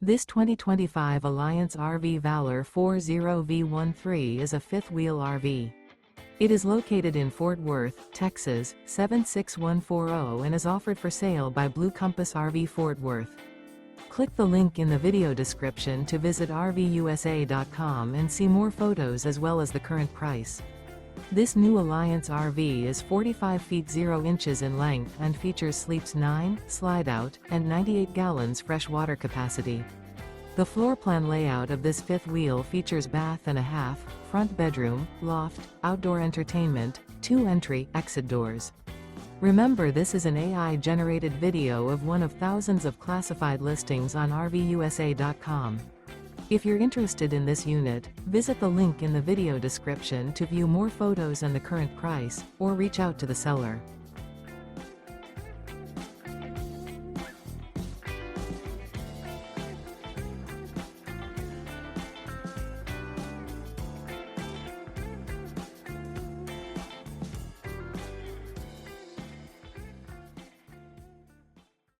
This 2025 Alliance RV Valor 40V13 is a fifth-wheel RV. It is located in Fort Worth, Texas, 76140 and is offered for sale by Blue Compass RV Fort Worth. Click the link in the video description to visit RVUSA.com and see more photos as well as the current price. This new Alliance RV is 45 feet 0 inches in length and features sleeps 9, slide-out, and 98 gallons fresh water capacity. The floor plan layout of this fifth wheel features bath and a half, front bedroom, loft, outdoor entertainment, 2 entry/exit doors. Remember, this is an AI-generated video of one of thousands of classified listings on RVUSA.com. If you're interested in this unit, visit the link in the video description to view more photos and the current price, or reach out to the seller.